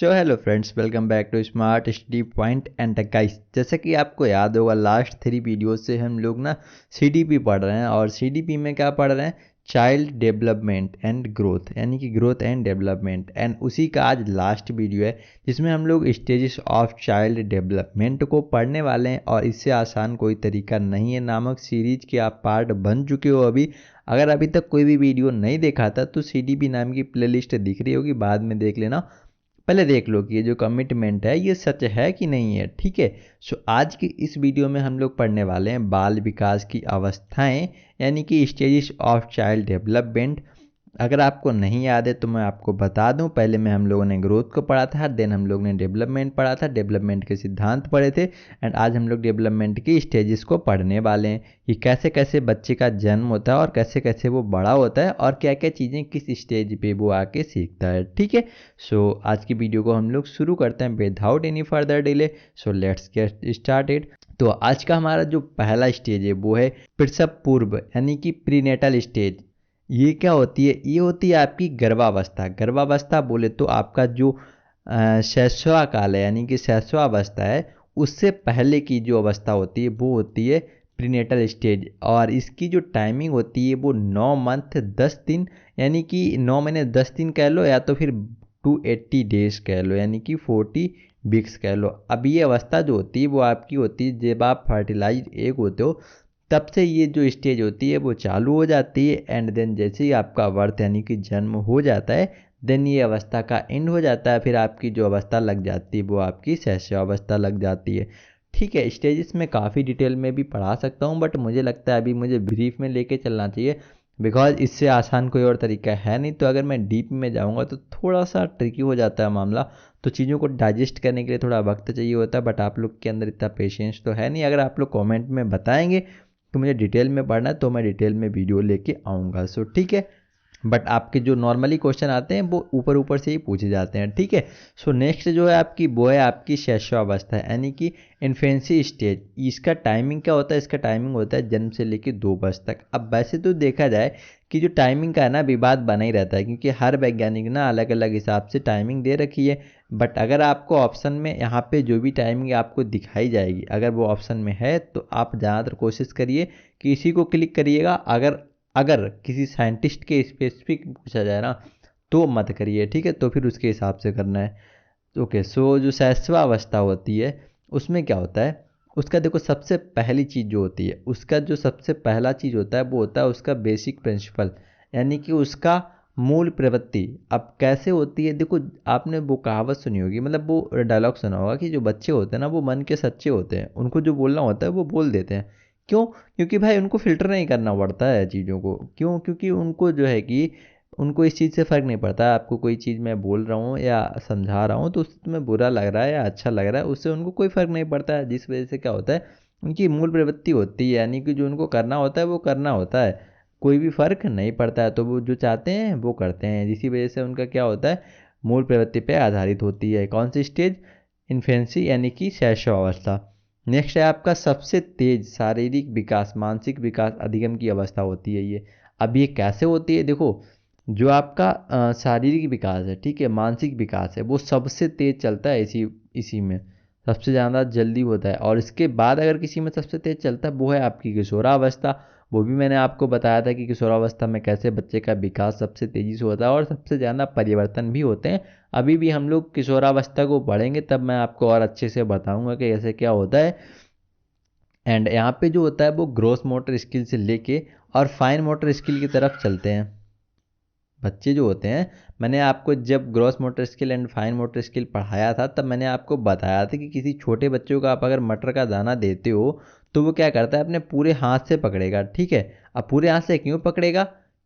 So hello friends, welcome back to Smart Study Point and guys. जैसा कि आपको याद होगा, लास्ट 3 वीडियो से हम लोग ना सीडीपी पढ़ रहे हैं और सीडीपी में क्या पढ़ रहे हैं? चाइल्ड डेवलपमेंट एंड ग्रोथ, यानी कि ग्रोथ एंड डेवलपमेंट। एंड उसी का आज लास्ट वीडियो है जिसमें हम लोग स्टेजेस ऑफ चाइल्ड डेवलपमेंट को पढ़ने वाले हैं। और इससे आसान कोई तरीका नहीं है नामक सीरीज के आप पार्ट बन चुके हो। अगर अभी तक कोई भी वीडियो नहीं देखा था तो सीडीपी नाम की प्लेलिस्ट दिख रही होगी, बाद में देख लेना। पहले देख लो कि ये जो कमिटमेंट है ये सच है कि नहीं है, ठीक है। सो आज की इस वीडियो में हम लोग पढ़ने वाले हैं बाल विकास की अवस्थाएं, यानी कि स्टेजेस ऑफ चाइल्ड डेवलपमेंट। अगर आपको नहीं याद है तो मैं आपको बता दूं, पहले में हम लोगों ने ग्रोथ को पढ़ा था, देन हम लोग ने डेवलपमेंट पढ़ा था, डेवलपमेंट के सिद्धांत पढ़े थे। एंड आज हम लोग डेवलपमेंट की स्टेजेस को पढ़ने वाले हैं कि कैसे कैसे बच्चे का जन्म होता है और कैसे कैसे वो बड़ा होता है और क्या क्या चीज़ें किस स्टेज पे वो आके सीखता है, ठीक है। सो आज की वीडियो को हम लोग शुरू करते हैं without any further delay. So let's get started. तो आज का हमारा जो पहला स्टेज है वो है प्रसव पूर्व, यानी कि प्रीनेटल स्टेज। ये क्या होती है? ये होती है आपकी गर्भावस्था। गर्भावस्था बोले तो आपका जो शैशवा काल है, यानी कि शैशवावस्था है, उससे पहले की जो अवस्था होती है वो होती है प्रीनेटल स्टेज। और इसकी जो टाइमिंग होती है वो 9 मंथ 10 दिन, यानी कि 9 महीने 10 दिन कह लो, या तो फिर 280 डेज कह लो, यानी कि 40 वीक्स कह लो। अब ये अवस्था जो होती है वो आपकी होती है जब आप फर्टिलाइज एग होते हो, तब से ये जो स्टेज होती है वो चालू हो जाती है। एंड देन जैसे ही आपका बर्थ यानी कि जन्म हो जाता है, देन ये अवस्था का एंड हो जाता है। फिर आपकी जो अवस्था लग जाती है वो आपकी शैशवावस्था लग जाती है, ठीक है। स्टेजेस में काफ़ी डिटेल में भी पढ़ा सकता हूँ, बट मुझे लगता है अभी मुझे ब्रीफ में लेके चलना चाहिए, बिकॉज इससे आसान कोई और तरीका है नहीं। तो अगर मैं डीप में जाऊँगा तो थोड़ा सा ट्रिकी हो जाता है मामला। तो चीज़ों को डाइजेस्ट करने के लिए थोड़ा वक्त चाहिए होता है, बट आप लोग के अंदर इतना पेशेंस तो है नहीं। अगर आप लोग कमेंट में बताएंगे तो मुझे डिटेल में पढ़ना है तो मैं डिटेल में वीडियो लेके आऊँगा। सो ठीक है, बट आपके जो नॉर्मली क्वेश्चन आते हैं वो ऊपर ऊपर से ही पूछे जाते हैं, ठीक है। सो नेक्स्ट जो है आपकी वो है आपकी शैशवावस्था, यानी कि इन्फेंसी स्टेज। इसका टाइमिंग क्या होता है? इसका टाइमिंग होता है जन्म से लेकर 2 वर्ष तक। अब वैसे तो देखा जाए कि जो टाइमिंग का है ना, विवाद बना ही रहता है, क्योंकि हर वैज्ञानिक ना अलग अलग हिसाब से टाइमिंग दे रखी है। बट अगर आपको ऑप्शन में यहाँ पे जो भी टाइमिंग आपको दिखाई जाएगी, अगर वो ऑप्शन में है तो आप ज़्यादातर कोशिश करिए कि इसी को क्लिक करिएगा। अगर अगर किसी साइंटिस्ट के स्पेसिफिक पूछा जाए ना तो मत करिए, ठीक है। तो फिर उसके हिसाब से करना है। ओके, सो जो शैशवावस्था होती है उसमें क्या होता है? उसका देखो, सबसे पहली चीज़ जो होती है, उसका जो सबसे पहला चीज़ होता है वो होता है उसका बेसिक प्रिंसिपल, यानी कि उसका मूल प्रवृत्ति। अब कैसे होती है? देखो, आपने वो कहावत सुनी होगी, मतलब वो डायलॉग सुना होगा कि जो बच्चे होते हैं ना वो मन के सच्चे होते हैं, उनको जो बोलना होता है वो बोल देते हैं। क्यों? क्योंकि भाई उनको फिल्टर नहीं करना पड़ता है चीज़ों को। क्यों? क्योंकि उनको जो है कि उनको इस चीज़ से फ़र्क नहीं पड़ता। आपको कोई चीज़ मैं बोल रहा हूँ या समझा रहा हूँ तो उससे तुम्हें बुरा लग रहा है या अच्छा लग रहा है, उससे उनको कोई फ़र्क नहीं पड़ता है। जिस वजह से क्या होता है, उनकी मूल प्रवृत्ति होती है, यानी कि जो उनको करना होता है वो करना होता है, कोई भी फ़र्क नहीं पड़ता है। तो वो जो चाहते हैं वो करते हैं। इसी वजह से उनका क्या होता है, मूल प्रवृत्ति पे आधारित होती है। कौन सी स्टेज? इन्फेंसी, यानी कि शैशवावस्था। नेक्स्ट है आपका सबसे तेज शारीरिक विकास, मानसिक विकास अधिगम की अवस्था होती है ये। अब ये कैसे होती है? देखो, जो आपका शारीरिक विकास है, ठीक है, मानसिक विकास है, वो सबसे तेज चलता है इसी इसी में, सबसे ज़्यादा जल्दी होता है। और इसके बाद अगर किसी में सबसे तेज चलता है वो है आपकी किशोरावस्था। वो भी मैंने आपको बताया था कि किशोरावस्था में कैसे बच्चे का विकास सबसे तेज़ी से होता है और सबसे ज़्यादा परिवर्तन भी होते हैं। अभी भी हम लोग किशोरावस्था को पढ़ेंगे तब मैं आपको और अच्छे से बताऊंगा कि ऐसे क्या होता है। एंड यहाँ पे जो होता है वो ग्रोस मोटर स्किल से लेके और फाइन मोटर स्किल की तरफ चलते हैं बच्चे जो होते हैं। मैंने आपको जब gross motor skill and fine motor skill पढ़ाया था तब मैंने आपको बताया था कि किसी छोटे बच्चों को आप अगर मटर का दाना देते हो तो वो क्या करता है, अपने पूरे हाथ से पकड़ेगा, ठीक है। अब पूरे हाथ से क्यों पकड़ेगा?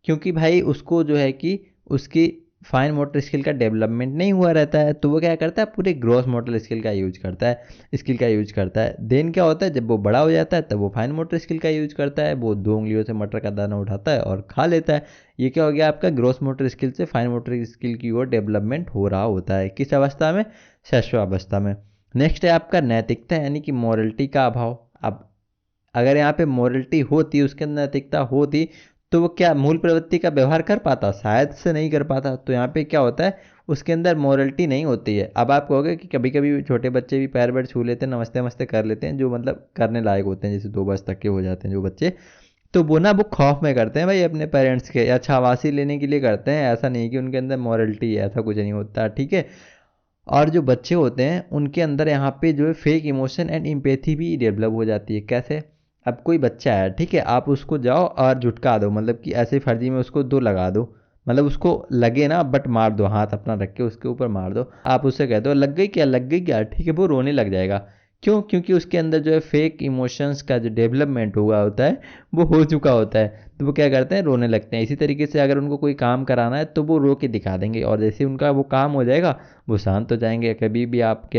क्योंकि भाई उसको जो है कि उसकी फाइन मोटर स्किल का डेवलपमेंट नहीं हुआ रहता है, तो वो क्या करता है, पूरे ग्रॉस मोटर स्किल का यूज करता है, स्किल का यूज करता है। देन क्या होता है, जब वो बड़ा हो जाता है तब वो फाइन मोटर स्किल का यूज करता है, वो 2 उंगलियों से मटर का दाना उठाता है और खा लेता है। ये क्या हो गया, आपका ग्रोस मोटर स्किल से फाइन मोटर स्किल की ओर डेवलपमेंट हो रहा होता है। किस अवस्था में? शैशवावस्था में। नेक्स्ट है आपका नैतिकता, यानी कि मॉरलिटी का अभाव। अब अगर यहाँ पे मॉरलिटी होती, उसके अंदर नैतिकता होती, तो वो क्या मूल प्रवृत्ति का व्यवहार कर पाता, शायद से नहीं कर पाता। तो यहाँ पे क्या होता है, उसके अंदर मोरलिटी नहीं होती है। अब आप कहोगे कि कभी कभी छोटे बच्चे भी पैर वैर छू लेते हैं, नमस्ते नमस्ते कर लेते हैं, जो मतलब करने लायक होते हैं, जैसे 2 वर्ष तक के हो जाते हैं जो बच्चे, तो वो ना वो खौफ में करते हैं भाई अपने पेरेंट्स के, या शाबाशी लेने के लिए करते हैं, ऐसा नहीं कि उनके अंदर मॉरलिटी है, ऐसा कुछ नहीं होता, ठीक है। और जो बच्चे होते हैं उनके अंदर यहाँ पे जो है फेक इमोशन एंड इम्पैथी भी डेवलप हो जाती है। कैसे? अब कोई बच्चा है, ठीक है, आप उसको जाओ और झुटका दो, मतलब कि ऐसे फर्जी में उसको 2 लगा दो, मतलब उसको लगे ना, बट मार दो, हाथ अपना रख के उसके ऊपर मार दो, आप उससे कह दो लग गई क्या, लग गई क्या, ठीक है, वो रोने लग जाएगा। क्यों? क्योंकि उसके अंदर जो है फेक इमोशंस का जो डेवलपमेंट हुआ होता है वो हो चुका होता है, तो वो क्या करते हैं, रोने लगते हैं। इसी तरीके से अगर उनको कोई काम कराना है तो वो रो के दिखा देंगे, और जैसे उनका वो काम हो जाएगा वो शांत हो जाएंगे। कभी भी आपके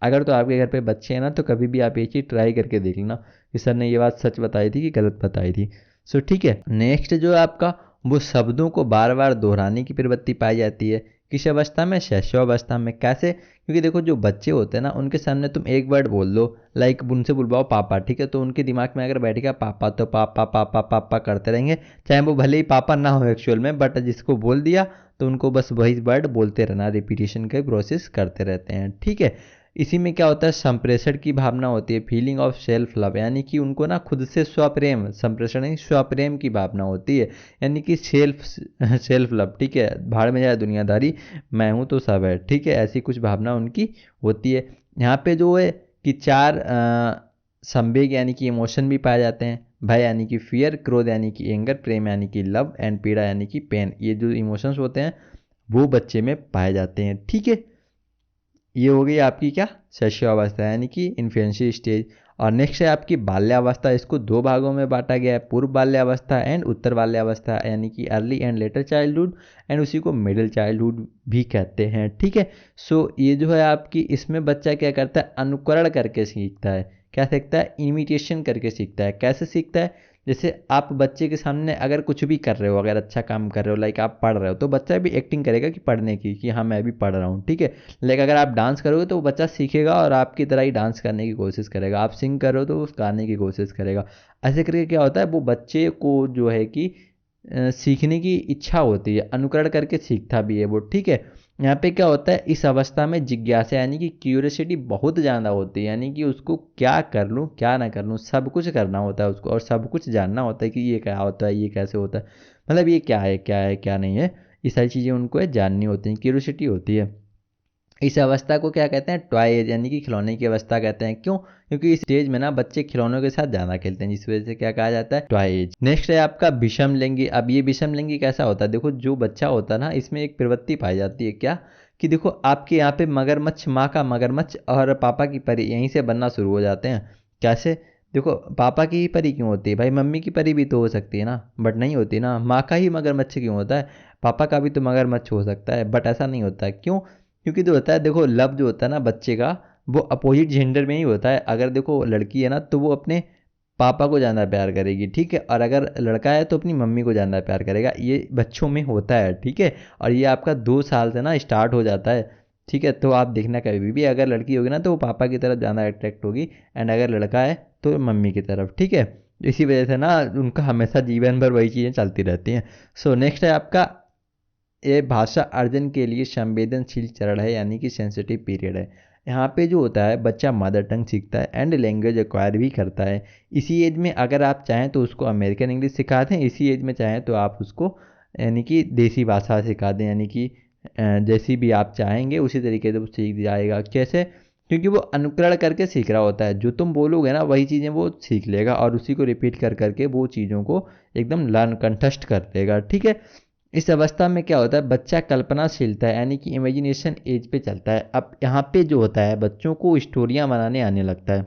अगर तो आपके घर पे बच्चे हैं ना, तो कभी भी आप ये चीज़ ट्राई करके देख लेना कि सर ने ये बात सच बताई थी कि गलत बताई थी। सो ठीक है, नेक्स्ट जो है आपका, वो शब्दों को बार बार दोहराने की प्रवृत्ति पाई जाती है। किस अवस्था में? शैशवावस्था में। कैसे? क्योंकि देखो जो बच्चे होते हैं ना, उनके सामने तुम एक वर्ड बोल दो, लाइक उनसे बुलवाओ पापा, ठीक है, तो उनके दिमाग में अगर बैठेगा पापा, तो पापा पापा पापा करते रहेंगे, चाहे वो भले ही पापा ना हो एक्चुअल में, बट जिसको बोल दिया तो उनको बस वही वर्ड बोलते रहना, रिपीटिशन का प्रोसेस करते रहते हैं, ठीक है। इसी में क्या होता है, संप्रेषण की भावना होती है, फीलिंग ऑफ सेल्फ लव, यानी कि उनको ना खुद से स्वप्रेम, संप्रेषण नहीं, स्वप्रेम की भावना होती है, यानी कि सेल्फ लव, ठीक है, भाड़ में जाए दुनियादारी, मैं हूँ तो सब है, ठीक है, ऐसी कुछ भावना उनकी होती है। यहाँ पे जो है कि 4 संवेग यानी कि इमोशन भी पाए जाते हैं। भय यानी कि फियर, क्रोध यानी कि एंगर, प्रेम यानी कि लव, एंड पीड़ा यानी कि पेन। ये जो इमोशंस होते हैं वो बच्चे में पाए जाते हैं, ठीक है। ये हो गई आपकी क्या, शैशवावस्था यानी कि इन्फेंसी स्टेज। और नेक्स्ट है आपकी बाल्यावस्था। इसको 2 भागों में बांटा गया है, पूर्व बाल्यावस्था एंड उत्तर बाल्यावस्था, यानी कि early and later childhood, and उसी को मिडिल चाइल्डहुड भी कहते हैं, ठीक है। सो ये जो है आपकी, इसमें बच्चा क्या करता है, अनुकरण करके सीखता है। क्या सीखता है? इमिटेशन करके सीखता है। कैसे सीखता है? जैसे आप बच्चे के सामने अगर कुछ भी कर रहे हो, अगर अच्छा काम कर रहे हो, लाइक आप पढ़ रहे हो, तो बच्चा भी एक्टिंग करेगा कि पढ़ने की, कि हाँ मैं भी पढ़ रहा हूँ, ठीक है। लाइक अगर आप डांस करोगे तो वो बच्चा सीखेगा और आपकी तरह ही डांस करने की कोशिश करेगा। आप सिंग कर रहे हो तो वो गाने की कोशिश करेगा। ऐसे करके क्या होता है, वो बच्चे को जो है कि सीखने की इच्छा होती है, अनुकरण करके सीखता भी है वो, ठीक है। यहाँ पे क्या होता है, इस अवस्था में जिज्ञासा यानी कि क्यूरियोसिटी बहुत ज़्यादा होती है, यानी कि उसको क्या कर लूँ क्या ना कर लूँ, सब कुछ करना होता है उसको, और सब कुछ जानना होता है कि ये क्या होता है, ये कैसे होता है, मतलब ये क्या है क्या है क्या नहीं है, ये सारी चीज़ें उनको जाननी होती हैं, क्यूरियोसिटी होती है। इस अवस्था को क्या कहते हैं, टॉय एज, यानी कि खिलौने की अवस्था कहते हैं। क्यों? क्योंकि इस स्टेज में ना बच्चे खिलौनों के साथ ज़्यादा खेलते हैं, जिस वजह से क्या कहा जाता है, टॉय एज। नेक्स्ट है आपका विषम लिंगी। अब ये विषम लिंगी कैसा होता है, देखो जो बच्चा होता है ना, इसमें एक प्रवृत्ति पाई जाती है, क्या, कि देखो आपके यहाँ पे मगरमच्छ, माँ का मगरमच्छ और पापा की परी यहीं से बनना शुरू हो जाते हैं। कैसे? देखो पापा की ही परी क्यों होती है भाई, मम्मी की परी भी तो हो सकती है ना, बट नहीं होती ना। माँ का ही मगरमच्छ क्यों होता है, पापा का भी तो मगरमच्छ हो सकता है, बट ऐसा नहीं होता है। क्यों? क्योंकि जो होता है, देखो लव जो होता है ना बच्चे का, वो अपोजिट जेंडर में ही होता है। अगर देखो लड़की है ना, तो वो अपने पापा को ज़्यादा प्यार करेगी, ठीक है, और अगर लड़का है तो अपनी मम्मी को ज़्यादा प्यार करेगा। ये बच्चों में होता है, ठीक है, और ये आपका 2 साल से ना स्टार्ट हो जाता है, ठीक है। तो आप देखना कभी भी अगर लड़की होगी ना, तो वो पापा की तरफ ज़्यादा अट्रैक्ट होगी, एंड अगर लड़का है तो मम्मी की तरफ, ठीक है। इसी वजह से ना उनका हमेशा जीवन भर वही चीज़ें चलती रहती हैं। सो नेक्स्ट है आपका, ये भाषा अर्जन के लिए संवेदनशील चरण है, यानी कि सेंसिटिव पीरियड है। यहाँ पे जो होता है, बच्चा मदर टंग सीखता है एंड लैंग्वेज एक्वायर भी करता है। इसी एज में अगर आप चाहें तो उसको अमेरिकन इंग्लिश सिखा दें, इसी एज में चाहें तो आप उसको यानी कि देसी भाषा सिखा दें, यानी कि जैसी भी आप चाहेंगे उसी तरीके से वो सीख जाएगा। कैसे? क्योंकि वो अनुकरण करके सीख रहा होता है, जो तुम बोलोगे ना वही चीज़ें वो सीख लेगा, और उसी को रिपीट कर करके वो चीज़ों को एकदम लर्न कंठस्थ कर लेगा, ठीक है। इस अवस्था में क्या होता है, बच्चा कल्पनाशीलता है यानी कि इमेजिनेशन एज पे चलता है। अब यहाँ पे जो होता है, बच्चों को स्टोरियाँ बनाने आने लगता है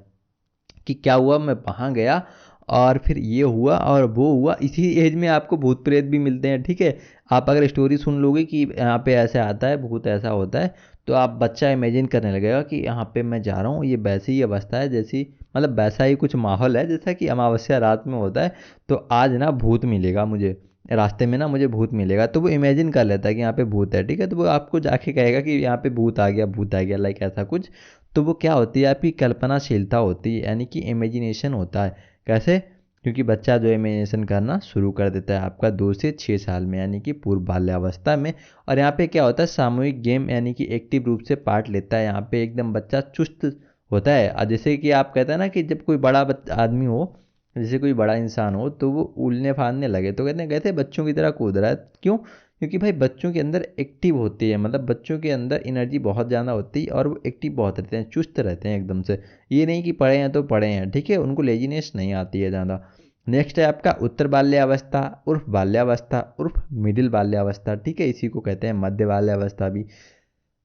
कि क्या हुआ, मैं वहाँ गया और फिर ये हुआ और वो हुआ। इसी एज में आपको भूत प्रेत भी मिलते हैं, ठीक है। आप अगर स्टोरी सुन लोगे कि यहाँ पे ऐसे आता है, भूत ऐसा होता है, तो आप बच्चा इमेजिन करने लगेगा कि यहाँ पे मैं जा रहा हूँ, ये वैसी ही अवस्था है जैसी, मतलब वैसा ही कुछ माहौल है जैसा कि अमावस्या रात में होता है, तो आज ना भूत मिलेगा मुझे, रास्ते में ना मुझे भूत मिलेगा। तो वो इमेजिन कर लेता है कि यहाँ पे भूत है, ठीक है, तो वो आपको जाके कहेगा कि यहाँ पे भूत आ गया, भूत आ गया, लाइक ऐसा कुछ। तो वो क्या होती है, आपकी कल्पनाशीलता होती है, यानी कि इमेजिनेशन होता है। कैसे? क्योंकि बच्चा जो है इमेजिनेशन करना शुरू कर देता है आपका 2 से 6 साल में, यानी कि पूर्व बाल्यावस्था में। और यहाँ पे क्या होता है, सामूहिक गेम यानी कि एक्टिव रूप से पार्ट लेता है। यहाँ पे एकदम बच्चा चुस्त होता है। जैसे कि आप कहते हैं ना कि जब कोई बड़ा आदमी हो, जैसे कोई बड़ा इंसान हो, तो वो उलने फांदने लगे तो कहते हैं कहते बच्चों की तरह कूद रहा है। क्यों? क्योंकि भाई बच्चों के अंदर एक्टिव होती है, मतलब बच्चों के अंदर एनर्जी बहुत ज़्यादा होती है और वो एक्टिव बहुत रहते हैं, चुस्त रहते हैं एकदम से। ये नहीं कि पढ़े हैं तो पढ़े हैं, ठीक है, उनको लेजीनेस नहीं आती है ज़्यादा। नेक्स्ट है आपका उत्तर बाल्यावस्था उर्फ बाल्यावस्था उर्फ मिडिल बाल्यावस्था, ठीक है, इसी को कहते हैं मध्य बाल्यावस्था भी।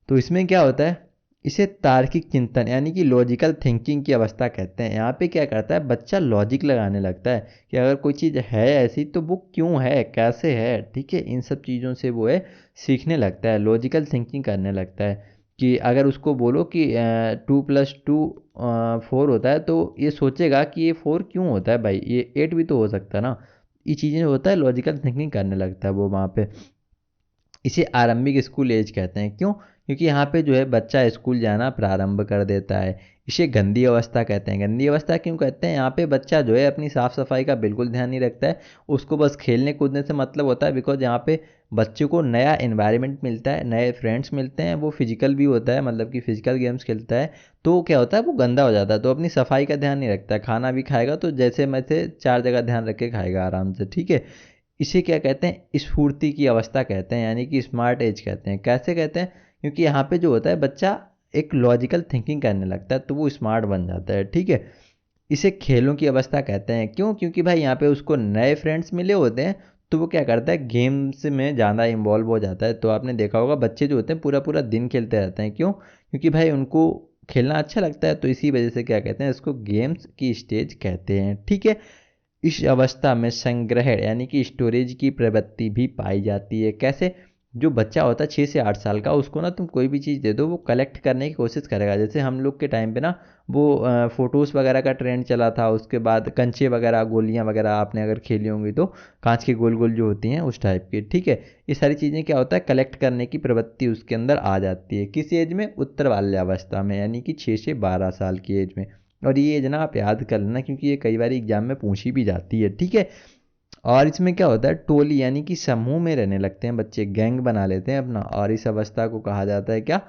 तो इसमें क्या होता है, इसे तार्किक चिंतन यानी कि लॉजिकल थिंकिंग की अवस्था कहते हैं। यहाँ पे क्या करता है, बच्चा लॉजिक लगाने लगता है कि अगर कोई चीज़ है ऐसी तो वो क्यों है, कैसे है, ठीक है, इन सब चीज़ों से वो है सीखने लगता है, लॉजिकल थिंकिंग करने लगता है। कि अगर उसको बोलो कि 2+2 4 होता है, तो ये सोचेगा कि ये 4 क्यों होता है भाई, ये 8 भी तो हो सकता है ना। ये चीज़ें होता है, लॉजिकल थिंकिंग करने लगता है वो वहाँ पे। इसे आरंभिक स्कूल एज कहते हैं। क्यों? क्योंकि यहाँ पे जो है बच्चा स्कूल जाना प्रारंभ कर देता है। इसे गंदी अवस्था कहते हैं। गंदी अवस्था क्यों कहते हैं? यहाँ पे बच्चा जो है अपनी साफ सफाई का बिल्कुल ध्यान नहीं रखता है, उसको बस खेलने कूदने से मतलब होता है। बिकॉज यहाँ पे बच्चे को नया एनवायरनमेंट मिलता है, नए फ्रेंड्स मिलते हैं, वो फिजिकल भी होता है, मतलब कि फिजिकल गेम्स खेलता है, तो क्या होता है वो गंदा हो जाता है, तो अपनी सफाई का ध्यान नहीं रखता है। खाना भी खाएगा तो जैसे मैं थे 4 जगह ध्यान रख के खाएगा आराम से, ठीक है। इसे क्या कहते हैं, स्फूर्ति की अवस्था कहते हैं, यानी कि स्मार्ट एज कहते हैं। कैसे कहते हैं? क्योंकि यहाँ पे जो होता है बच्चा एक लॉजिकल थिंकिंग करने लगता है, तो वो स्मार्ट बन जाता है, ठीक है। इसे खेलों की अवस्था कहते हैं। क्यों? क्योंकि भाई यहाँ पे उसको नए फ्रेंड्स मिले होते हैं, तो वो क्या करता है, गेम्स में ज़्यादा इन्वॉल्व हो जाता है। तो आपने देखा होगा बच्चे जो होते हैं पूरा पूरा दिन खेलते रहते हैं। क्यों? क्योंकि भाई उनको खेलना अच्छा लगता है, तो इसी वजह से क्या कहते हैं, इसको गेम्स की स्टेज कहते हैं, ठीक है। इस अवस्था में संग्रहण यानी कि स्टोरेज की प्रवृत्ति भी पाई जाती है। कैसे? जो बच्चा होता है 6 से 8 साल का, उसको ना तुम कोई भी चीज़ दे दो वो कलेक्ट करने की कोशिश करेगा। जैसे हम लोग के टाइम पे ना वो फोटोज़ वगैरह का ट्रेंड चला था, उसके बाद कंचे वगैरह, गोलियां वगैरह आपने अगर खेली होंगी तो, कांच के गोल गोल जो होती हैं उस टाइप की, ठीक है। ये सारी चीज़ें क्या होता है, कलेक्ट करने की प्रवृत्ति उसके अंदर आ जाती है। किस एज में? उत्तर बाल्यावस्था में, यानी कि 6 से 12 साल की एज में। और ये एज ना आप याद कर लेना, क्योंकि ये कई बार एग्जाम में पूछी भी जाती है, ठीक है। और इसमें क्या होता है, टोली यानी कि समूह में रहने लगते हैं बच्चे, गैंग बना लेते हैं अपना, और इस अवस्था को कहा जाता है क्या?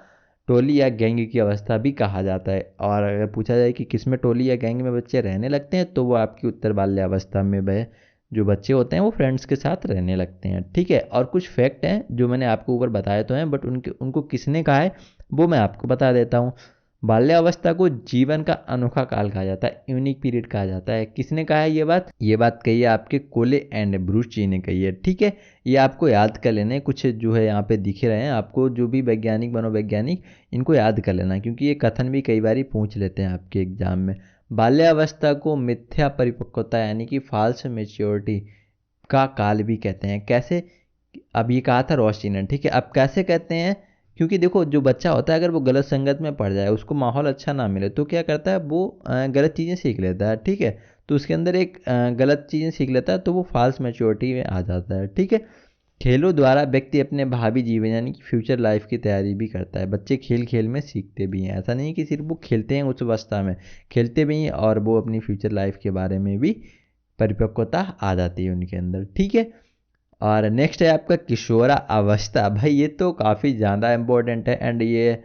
टोली या गैंग की अवस्था भी कहा जाता है। और अगर पूछा जाए कि किस में टोली या गैंग में बच्चे रहने लगते हैं, तो वो आपकी उत्तर बाल्यावस्था में वह जो बच्चे होते हैं वो फ्रेंड्स के साथ रहने लगते हैं, ठीक है। और कुछ फैक्ट हैं जो मैंने आपको ऊपर बताए तो हैं, बट उनको किसने कहा है वो मैं आपको बता देता हूँ। बाल्यावस्था को जीवन का अनोखा काल कहा जाता है, यूनिक पीरियड कहा जाता है। किसने कहा है ये बात? ये बात कही है आपके कोले एंड ब्रूस जी ने कही है, ठीक है। ये आपको याद कर लेना है, कुछ जो है यहाँ पे दिख रहे हैं आपको, जो भी वैज्ञानिक मनोवैज्ञानिक, इनको याद कर लेना, क्योंकि ये कथन भी कई बार पूछ लेते हैं आपके एग्जाम में। बाल्यावस्था को मिथ्या परिपक्वता यानी कि फॉल्स मेच्योरिटी का काल भी कहते हैं। कैसे? अब ये कहा था रोशनी ने, ठीक है। अब कैसे कहते हैं? क्योंकि देखो जो बच्चा होता है अगर वो गलत संगत में पड़ जाए, उसको माहौल अच्छा ना मिले, तो क्या करता है वो गलत चीज़ें सीख लेता है, ठीक है। तो उसके अंदर एक गलत चीज़ें सीख लेता है, तो वो फॉल्स मैच्योरिटी में आ जाता है, ठीक है। खेलों द्वारा व्यक्ति अपने भावी जीवन यानी कि फ्यूचर लाइफ की तैयारी भी करता है। बच्चे खेल खेल में सीखते भी हैं, ऐसा नहीं कि सिर्फ वो खेलते हैं उस अवस्था में, खेलते भी हैं और वो अपनी फ्यूचर लाइफ के बारे में भी परिपक्वता आ जाती है उनके अंदर, ठीक है। और नेक्स्ट है आपका किशोरा अवस्था। भाई ये तो काफ़ी ज़्यादा इम्पोर्टेंट है, एंड ये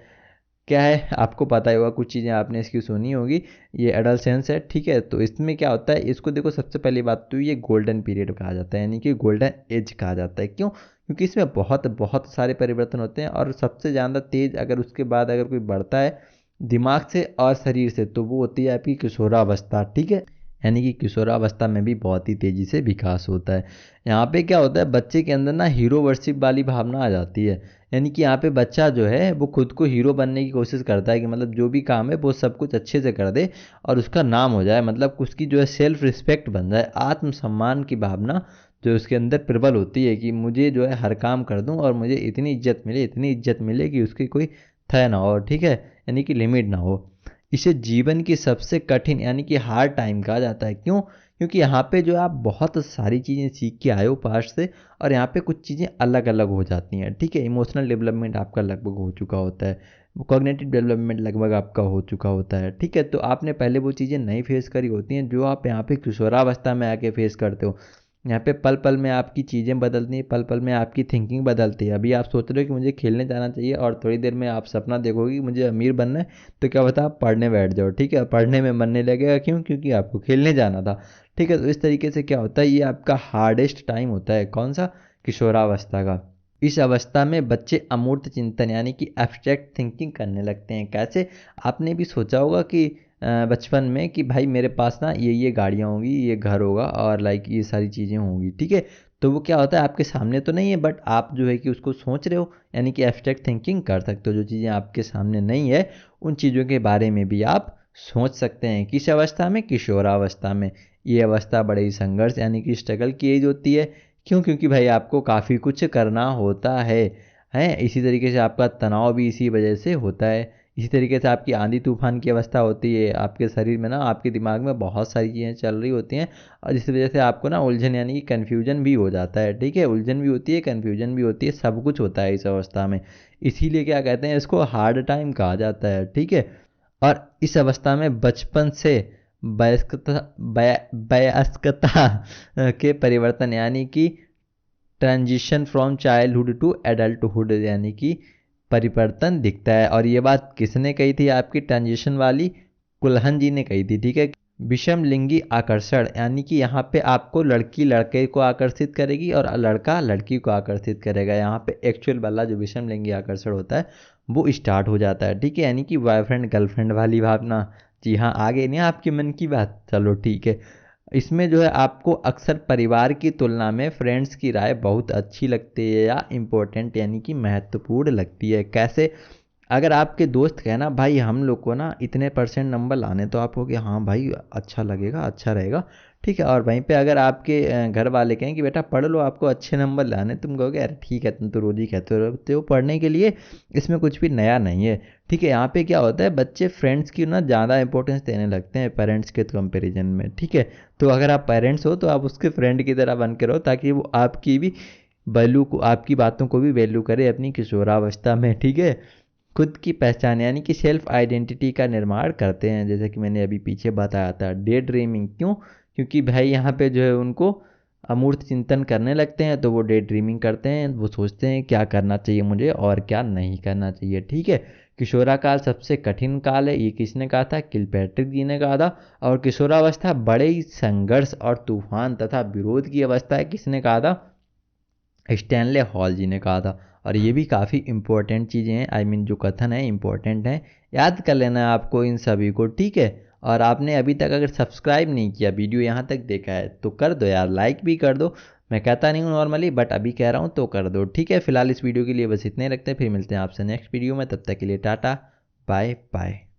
क्या है आपको पता ही होगा, कुछ चीज़ें आपने इसकी सुनी होगी। ये एडolescence है, ठीक है। तो इसमें क्या होता है, इसको देखो सबसे पहली बात तो ये गोल्डन पीरियड कहा जाता है, यानी कि गोल्डन एज कहा जाता है। क्यों? क्योंकि इसमें बहुत बहुत सारे परिवर्तन होते हैं, और सबसे ज़्यादा तेज अगर उसके बाद अगर कोई बढ़ता है दिमाग से और शरीर से, तो वो होती है आपकी किशोरावस्था, ठीक है। यानी कि किशोरावस्था में भी बहुत ही तेज़ी से विकास होता है। यहाँ पे क्या होता है, बच्चे के अंदर ना हीरो वर्शिप वाली भावना आ जाती है। यानी कि यहाँ पे बच्चा जो है वो खुद को हीरो बनने की कोशिश करता है, कि मतलब जो भी काम है वो सब कुछ अच्छे से कर दे और उसका नाम हो जाए, मतलब उसकी जो है सेल्फ रिस्पेक्ट बन जाए, आत्मसम्मान की भावना जो उसके अंदर प्रबल होती है, कि मुझे जो है हर काम कर दूं और मुझे इतनी इज्जत मिले, इतनी इज्जत मिले कि उसकी कोई थय ना हो, ठीक है, यानी कि लिमिट ना हो। इसे जीवन की सबसे कठिन यानी कि हार्ड टाइम कहा जाता है। क्यों? क्योंकि यहाँ पे जो आप बहुत सारी चीज़ें सीख के आए हो पास्ट से, और यहाँ पे कुछ चीज़ें अलग अलग हो जाती हैं, ठीक है। इमोशनल डेवलपमेंट आपका लगभग हो चुका होता है, कॉग्निटिव डेवलपमेंट लगभग आपका हो चुका होता है, ठीक है। तो आपने पहले वो चीज़ें नहीं फेस करी होती हैं जो आप यहाँ पे किशोरावस्था में आके फेस करते हो। यहाँ पे पल पल में आपकी चीज़ें बदलती हैं, पल पल में आपकी थिंकिंग बदलती है। अभी आप सोच रहे हो कि मुझे खेलने जाना चाहिए, और थोड़ी देर में आप सपना देखोगे कि मुझे अमीर बनना है, तो क्या होता है, आप पढ़ने बैठ जाओ, ठीक है। पढ़ने में मन नहीं लगेगा, क्यों? क्योंकि आपको खेलने जाना था, ठीक है। तो इस तरीके से क्या होता है, ये आपका हार्डेस्ट टाइम होता है, कौन सा? किशोरावस्था का। इस अवस्था में बच्चे अमूर्त चिंतन यानी कि एब्स्ट्रैक्ट थिंकिंग करने लगते हैं। कैसे? आपने भी सोचा होगा कि बचपन में कि भाई मेरे पास ना ये गाड़ियाँ होंगी, ये घर होगा, और लाइक ये सारी चीज़ें होंगी, ठीक है। तो वो क्या होता है, आपके सामने तो नहीं है, बट आप जो है कि उसको सोच रहे हो, यानी कि एब्स्ट्रैक्ट थिंकिंग कर सकते हो। जो चीज़ें आपके सामने नहीं है, उन चीज़ों के बारे में भी आप सोच सकते हैं। किस अवस्था में? किशोरावस्था में। ये अवस्था बड़े ही संघर्ष यानी कि स्ट्रगल की एज होती है। क्यों? क्योंकि भाई आपको काफ़ी कुछ करना होता है, हैं? इसी तरीके से आपका तनाव भी इसी वजह से होता है। इसी तरीके से आपकी आंधी तूफान की अवस्था होती है, आपके शरीर में ना, आपके दिमाग में बहुत सारी चीज़ें चल रही होती हैं, और जिस वजह से आपको ना उलझन यानी कि कन्फ्यूजन भी हो जाता है, ठीक है। उलझन भी होती है, कन्फ्यूजन भी होती है, सब कुछ होता है इस अवस्था में। इसीलिए क्या कहते हैं, इसको हार्ड टाइम कहा जाता है, ठीक है। और इस अवस्था में बचपन से वयस्कता वयस्कता के परिवर्तन यानी कि transition from childhood to adulthood यानी कि परिवर्तन दिखता है। और ये बात किसने कही थी आपकी ट्रांजिशन वाली? कुल्हन जी ने कही थी, ठीक है। विषम लिंगी आकर्षण यानी कि यहाँ पे आपको लड़की लड़के को आकर्षित करेगी, और लड़का लड़की को आकर्षित करेगा। यहाँ पे एक्चुअल वाला जो विषम लिंगी आकर्षण होता है वो स्टार्ट हो जाता है, ठीक है। यानी कि बॉयफ्रेंड गर्लफ्रेंड वाली भावना। जी हाँ, आगे नहीं आपके मन की बात, चलो ठीक है। इसमें जो है आपको अक्सर परिवार की तुलना में फ्रेंड्स की राय बहुत अच्छी लगती है, या इम्पोर्टेंट यानी कि महत्वपूर्ण लगती है। कैसे? अगर आपके दोस्त कहे ना भाई हम लोग को ना इतने परसेंट नंबर लाने, तो आप कहोगे हाँ भाई अच्छा लगेगा, अच्छा रहेगा, ठीक है। और वहीं पे अगर आपके घर वाले कहें कि बेटा पढ़ लो, आपको अच्छे नंबर लाने, तुम कहोगे अरे ठीक है, तुम तो रोज ही कहते रहते हो पढ़ने के लिए, इसमें कुछ भी नया नहीं है, ठीक है। यहाँ पे क्या होता है, बच्चे फ्रेंड्स की ना ज़्यादा इंपॉर्टेंस देने लगते हैं पेरेंट्स के कंपेरिजन में, ठीक है। तो अगर आप पेरेंट्स हो तो आप उसके फ्रेंड की तरह बन के रहो, ताकि वो आपकी भी वैल्यू को, आपकी बातों को भी वैल्यू करे अपनी किशोरावस्था में, ठीक है। खुद की पहचान यानी कि सेल्फ आइडेंटिटी का निर्माण करते हैं, जैसे कि मैंने अभी पीछे बताया था। डे ड्रीमिंग, क्यों? क्योंकि भाई यहाँ पे जो है उनको अमूर्त चिंतन करने लगते हैं, तो वो डे ड्रीमिंग करते हैं, वो सोचते हैं क्या करना चाहिए मुझे और क्या नहीं करना चाहिए, ठीक है। किशोरा काल सबसे कठिन काल है, ये किसने कहा था? किलपैट्रिक जी ने कहा था। और किशोरावस्था बड़े ही संघर्ष और तूफान तथा विरोध की अवस्था है, किसने कहा था? स्टैनले हॉल जी ने कहा था। और ये भी काफ़ी इंपॉर्टेंट चीज़ें हैं, आई मीन जो कथन है इंपॉर्टेंट है, याद कर लेना है आपको इन सभी को, ठीक है। और आपने अभी तक अगर सब्सक्राइब नहीं किया, वीडियो यहाँ तक देखा है, तो कर दो यार, लाइक भी कर दो। मैं कहता नहीं हूँ नॉर्मली, बट अभी कह रहा हूँ तो कर दो, ठीक है। फिलहाल इस वीडियो के लिए बस इतने रखते हैं, फिर मिलते हैं आपसे नेक्स्ट वीडियो में, तब तक के लिए टाटा बाय बाय।